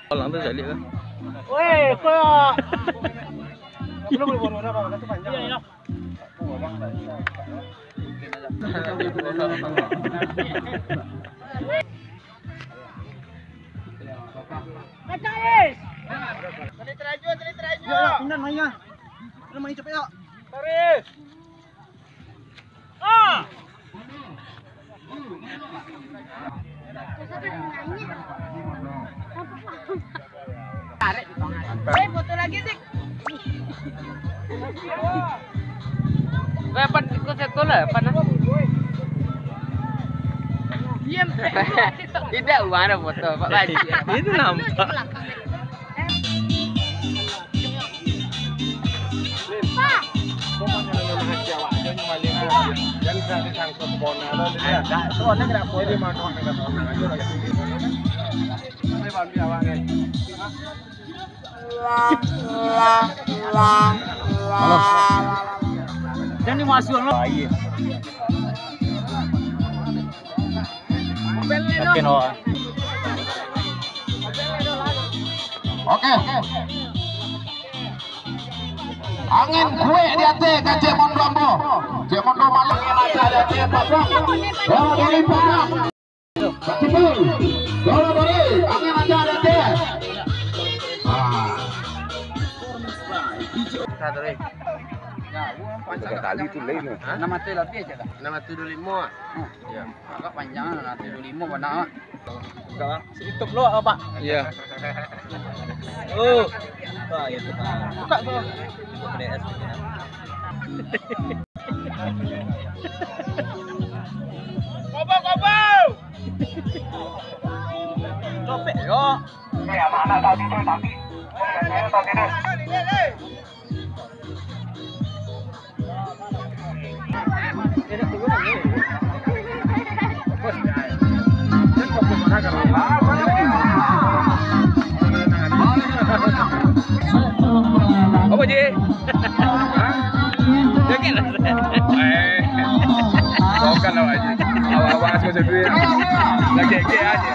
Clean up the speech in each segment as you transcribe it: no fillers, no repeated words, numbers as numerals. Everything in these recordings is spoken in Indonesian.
Orang tu jadi kan? Weh, kau. Lu boleh buat apa? Kata panjang. Iya, Taris. Tadi teraju. Ya, pindah mainnya. Lu main cepet ya. Taris. Ah. Tarik di tangan. Foto lagi sih. Dapat ikut satu lah, panas. Diam. Tidak mana foto Pak Haji. Itu nampak. Jangan dimasukin lo. Oke. Angin kue di atas ke Cek Mondo malam ada Cek Pasang. Bola dari Padang. Betul. Bola dari angin aja ada Cek. Tali tu lain. Nama tu lebih aja dah. Nama tu 25. Ya. Agak panjang nama tu 25 mana? Enggak. Itu lo apa? Iya. Oh. Wah, itu. Buka tu. PDS. Kobo. Topik yo. Ya mana tadi tu tapi. Apa je? Jangan lah. Bukan lah aja. Awak-awak asal sendiri. Lagi aja.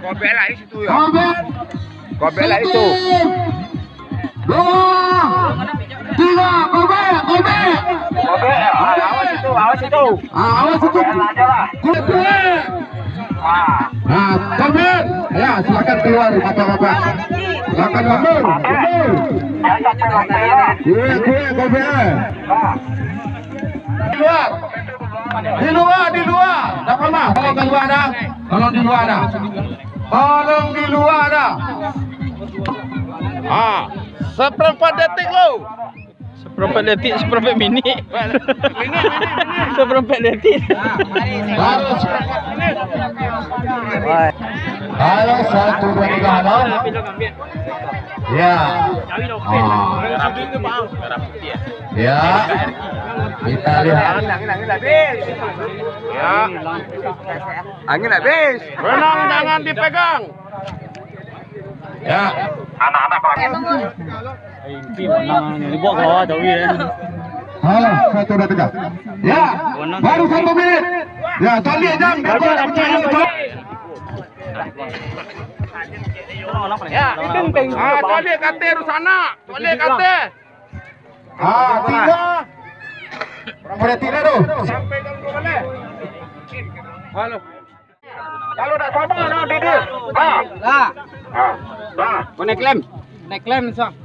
Kobel lah itu ya. Kobel lah itu. 2, 3, kobel. Awas itu. Awas itu. Aja lah. Kobel. Ya, silakan keluar Bapak-bapak. Silakan mundur. Kobel. Di luar. Dapat mah? Tolong keluar dah. Tolong di luar dah. Seperempat detik lo. Seperempat detik, seperempat minit. Ini. Seperempat detik. Harus. Halo 1 2 3 halo. Ya. Ya. Kita lihat. Ya. Angin habis. Renang jangan dipegang. Ya. Anak-anak Dibawa ke bawah jauh ya. halo 1 2 3. Ya. Baru 1 menit. Ya, tolong jam. Ya, tolik kate rusana. Tolik kate. Tiga. Boleh tidak tu? Sampai kalau boleh. Halo. Kalau tak sabar no Didi. Lah. Kau naik lem. Naik lem sang.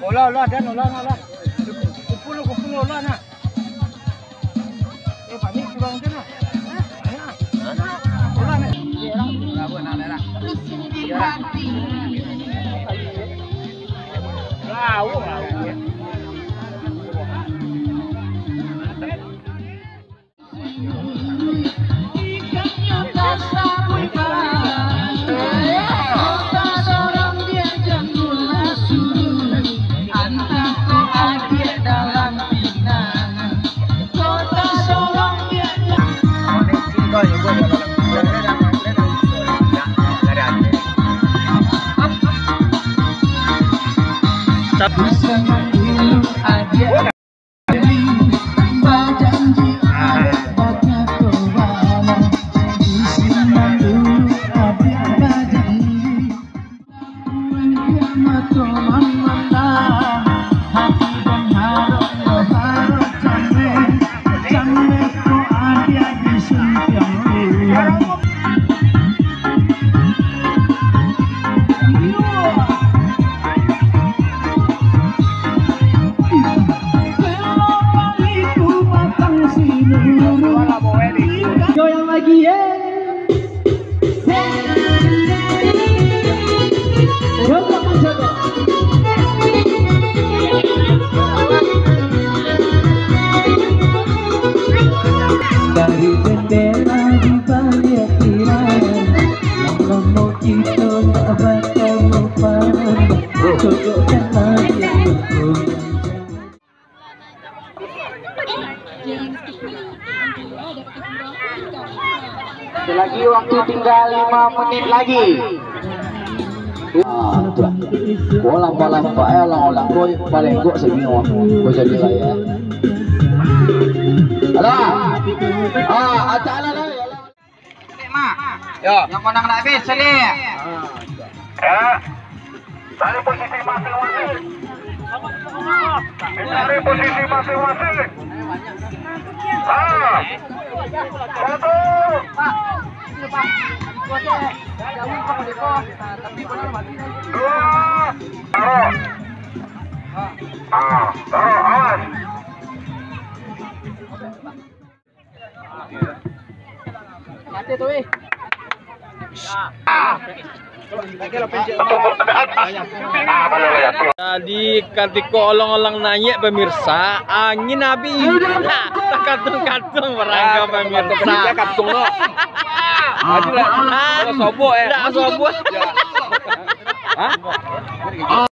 Olah dan olah. Kumpul olah nah. Pak ni kurang je nah. Olah nah. Berapa nak dah. Dari bendera di balik tirai, kamu itu tak bakal lupa. Cocokkan lagi Lagi waktu tinggal 5 menit lagi. Bola-bola pakai lang koi paling gua sebingung. Gua jadi lah ya. Halo. Acala lah. Yo, yang menang nak habis sini. Cari posisi masing-masing. Cari posisi masing-masing. Satu. Dua. Taruh, awas. Mati tu eh. Jadi ketika olong-olong naik pemirsa, angin habis tak katung-katung merangka pemirsa. Katung lo. Aduh lah. Sobok Tak sobok. Hah?